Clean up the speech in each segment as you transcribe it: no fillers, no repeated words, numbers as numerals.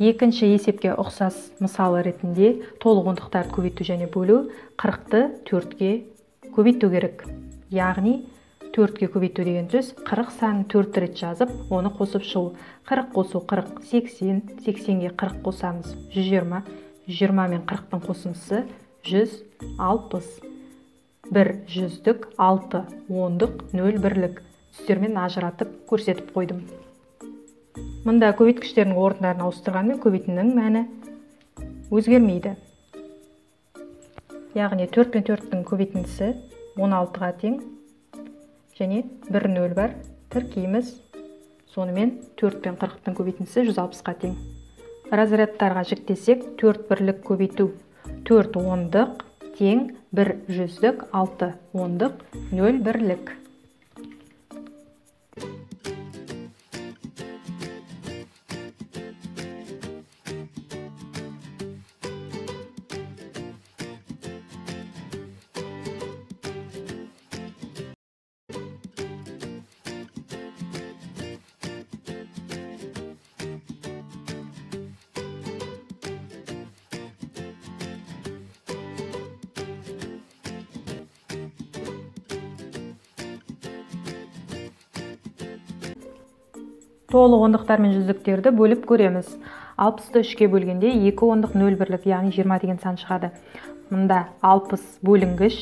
Екінші есепке ұқсас мысалы ретінде толық ондықтарды көбейту және бөлу 40-ты 4-ке көбейту керек. Яғни 4-ке көбейту деген сөз 40 санын 4 рет жазып, оны қосып шығу. 40 қосу 40, 80, 80-ге 40 қосамыз 120, 120 мен 40-тың қосындысы 160. 1 жүздік, 6 ондық, 0 бірлік түстермен ажыратып көрсетіп қойдым. Мұнда көбейткіштердің орындарын ауыстырғанмен көбейтіннің мәні өзгермейді. Яғни 4 пен 4-тің көбейтіндісі 16-ға тең және 1 0 бар тіркейміз. Сонымен 4 пен 40-тың көбейтіндісі 160-ға тең. Разрядтарға жіктесек 4 бірлік көбейту 4 ондық тең 1 жүздік, 6 ондық, 0 бірлік. Толық ондықтар мен жүздіктерді бөліп көреміз. 60-ты 3-ке бөлгенде 2 ондық 0 бірлік, яғни 20 деген сан шығады. Мұнда 60 бөлінгіш,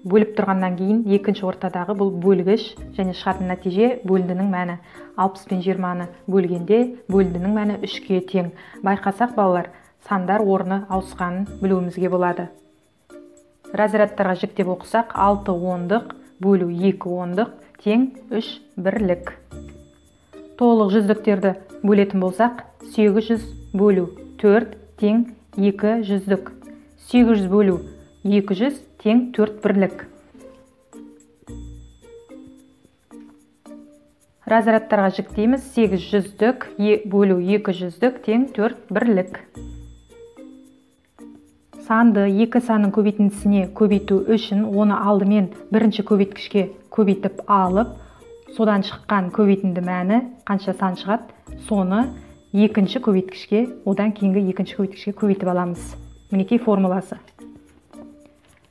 бөліп тұрғаннан кейін екінші ортадағы бұл бөлгіш және шығатын нәтиже бөліндінің мәні. 60 пен 20-ны бөлгенде бөліндінің мәні 3-ке тең. Байқасақ балалар, сандар орны ауысқанын білуімізге болады. Разрядтарға жіктеп оқысақ 6 ондық бөлу 2 ондық тең 3 бірлік. Толық жүздіктерді бөлетін болсақ, 800 бөлу 4 тең 2 жүздік. 800 бөлу 200 тең 4 бірлік. Разрядтарға жіктейміз. 800 бөлу 200 тең 4 бірлік. Санды екі санның көбейтіндісіне көбейту үшін оны алдымен бірінші көбейткішке көбейтіп алып, содан шыққан көбейтінді мәні қанша сан шығады, соны екінші көбейткішке, одан кейінгі екінші көбейткішке көбейтіп аламыз. Мінекей формуласы.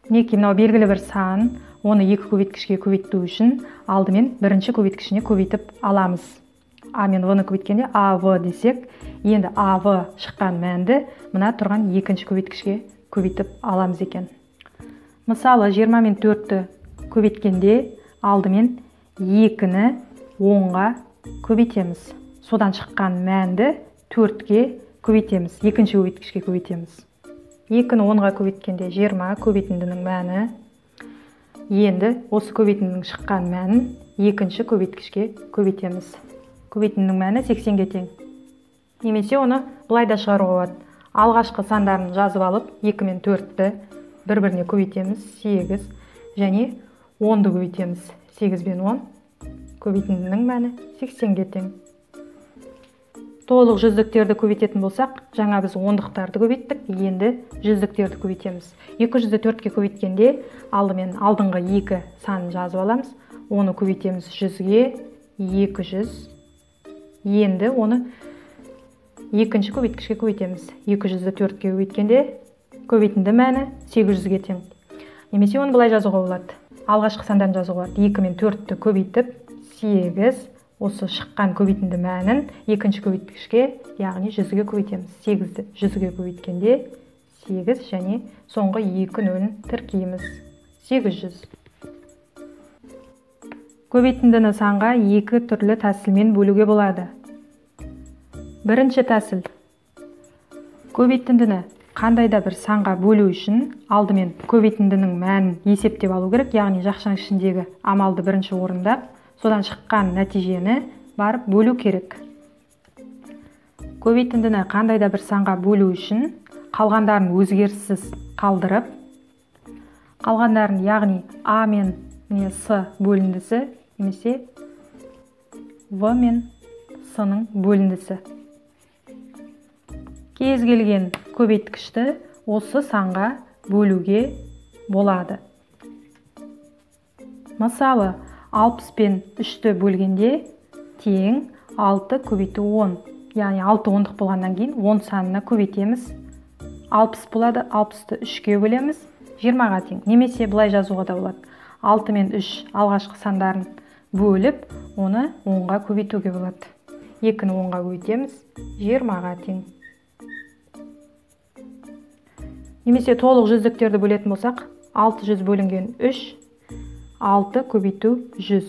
Мінекей мынау белгілі бір сан, оны екі көбейткішке көбейту үшін алдымен бірінші көбейткішіне көбейтіп аламыз. А мен В-ны көбейткенде АВ десек, енді АВ шыққан мәнді мына тұрған екінші көбейткішке көбейтіп аламыз екен. Мысалы 20 мен 4-ті көбейткенде алдымен 2-ні 10-ға көбейтеміз. Содан шыққан мәнді 4-ке көбейтеміз. Екінші көбейткішке көбейтеміз. 2-ні 10-ға көбейткенде 20 көбейтіндінің мәні. Енді осы көбейтіндінің шыққан мәнін екінші көбейткішке көбейтеміз. Көбейтіндінің мәні 80-ге тең. Немесе оны былай да шығаруға болады. Алғашқы сандарын жазып алып, 2 мен 4-ті бір-біріне көбейтеміз. 8 және 10-ды көбейтеміз. 8 бен 10 көбейтіндінің мәні 80-ге тең. Толық жүздіктерді көбейтетін болсақ, жаңа біз ондықтарды көбейттік, енді жүздіктерді көбейтеміз. 200-ді 4-ке көбейткенде алдымен алдыңғы 2 санын жазып аламыз. Оны көбейтеміз 100-ге, 200. Енді оны екінші көбейткішке көбейтеміз. 200-ді 4-ке көбейткенде көбейтінді мәні 800-ге тең. Немесе оны былай жазуға болады. Алғашқы сандарын жазуға болады. 2 мен 4-ті көбейтіп 8, осы шыққан көбейтінді мәнін екінші көбейткішке, яғни 100-ге көбейтеміз. 8-ді 100-ге көбейткенде 8 және соңғы 2 нөлін тіркейміз. 800. Көбейтіндіні санға екі түрлі тәсілмен бөлуге болады. Бірінші тәсіл. Көбейтіндіні қандай да бір санға бөлу үшін алдымен көбейтіндінің мәнін есептеп алу керек, яғни жақшаның ішіндегі амалды бірінші орындап, содан шыққан нәтижені барып бөлу керек. Көбейтіндіні қандай да бір санға бөлу үшін қалғандарын өзгеріссіз қалдырып, қалғандарын, яғни А мен С бөліндісі, немесе В мен С-ның бөліндісі. Кез келген көбейткішті осы санға бөлуге болады. Мысалы, 60 пен 3-ті бөлгенде тең 6 көбейту 10. яғни 6 ондық болғаннан кейін 10 санына көбейтеміз. 60 болады, 60-ты 3-ке бөлеміз, 20-ға тең. Немесе былай жазуға да болады. 6 мен 3 алғашқы сандарын бөліп, оны 10-ға көбейтуге болады. 2-ні 10-ға көбейтеміз, 20-ға тең. Немесе толық жүздіктерді бөлетін болсақ, 600 бөлінген 3, 6 көбейту 100.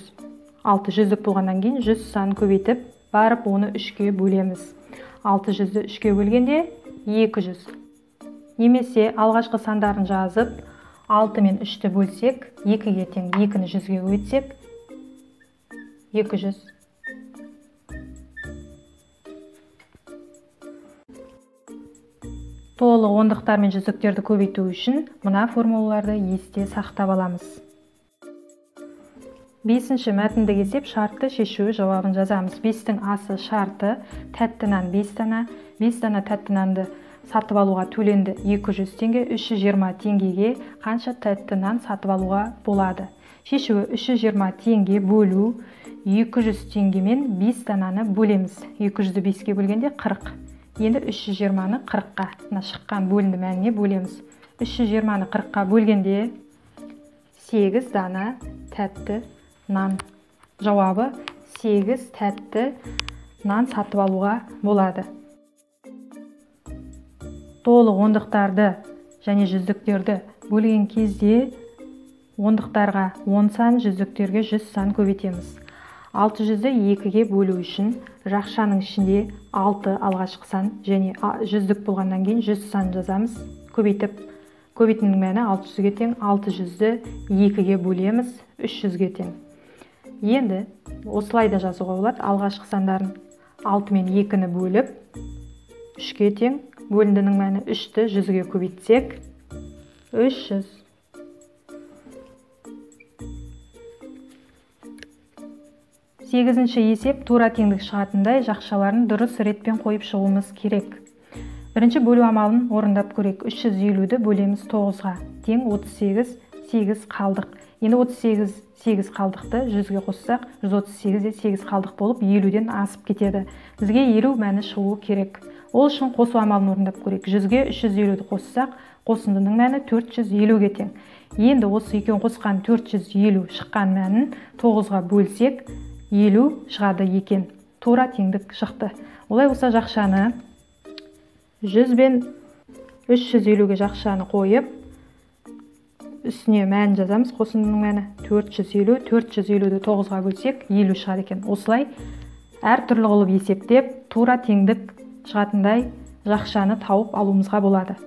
6 жүздік болғаннан кейін 100 санын көбейтіп, барып оны 3-ке бөлеміз. 600-ді 3-ке бөлгенде 200. Немесе алғашқы сандарын жазып, 6 мен 3-ті бөлсек, 2-ге тең, 2-ні 100-ге көбейтсек, 200. Толық ондықтар мен жүздіктерді көбейту үшін мына формулаларды есте сақтап аламыз. 5-ші мәтіндік есеп шартты шешу жауабын жазамыз. 5-тің асы шарты, тәтті нан 5 дана, 5 дана тәтті нанды сатып алуға төленді 200 теңге, 320 теңгеге қанша тәтті нан сатып алуға болады? Шешуі 320 теңге бөлу 200 теңгемен 5 дананы бөлеміз. 200-ді 5-ке бөлгенде 40. Енді 320-ны 40-қа, шыққан бөлінді мәніне бөлеміз. 320-ны 40-қа бөлгенде 8 дана тәтті нан. Жауабы 8 тәтті нан сатып алуға болады. Толық ондықтарды және жүздіктерді бөлген кезде ондықтарға 10 сан, жүздіктерге 100 сан көбейтеміз. 600-ді 2-ге бөлу үшін жақшаның ішінде 6 алғашқы сан және жүздік болғаннан кейін 100 сан жазамыз. Көбейтінің мәні 600-ге тең, 600-ді 2-ге бөлеміз, 300-ге тең. Енді осылай да жазуға болады. Алғашқы сандарын 6 мен 2-ні бөліп, 3-ге тең, бөліндінің мәні 3-ті 100-ге көбейтсек, 300. Сегізінші есеп тура теңдік шығатындай жақшаларын дұрыс ретпен қойып шығуымыз керек. Бірінші бөлу амалын орындап көрейік. 350-ді бөлеміз 9-ға. Тең 38, 8 қалдық. Енді 38, 8 қалдықты 100-ге қоссақ, 138-де 8 қалдық болып 50-ден асып кетеді. Бізге 50 мәні шығуы керек. Ол үшін қосу амалын орындап көрейік. 100-ге 350-ді қоссақ, қосындының мәні 450-ге тең. Енді осы екеуін қосқан 450 шыққан мәнін 9-ға бөлсек, 50 шығады екен. Тура теңдік шықты. Олай болса жақшаны 100 бен 350-ге жақшаны қойып, үстіне мән жазамыз. Қосындының мәні 450. 450-ді 9-ға бөлсек, 50 шығады екен. Осылай әртүрлі қылып есептеп, тура теңдік шығатындай жақшаны тауып алуымызға болады.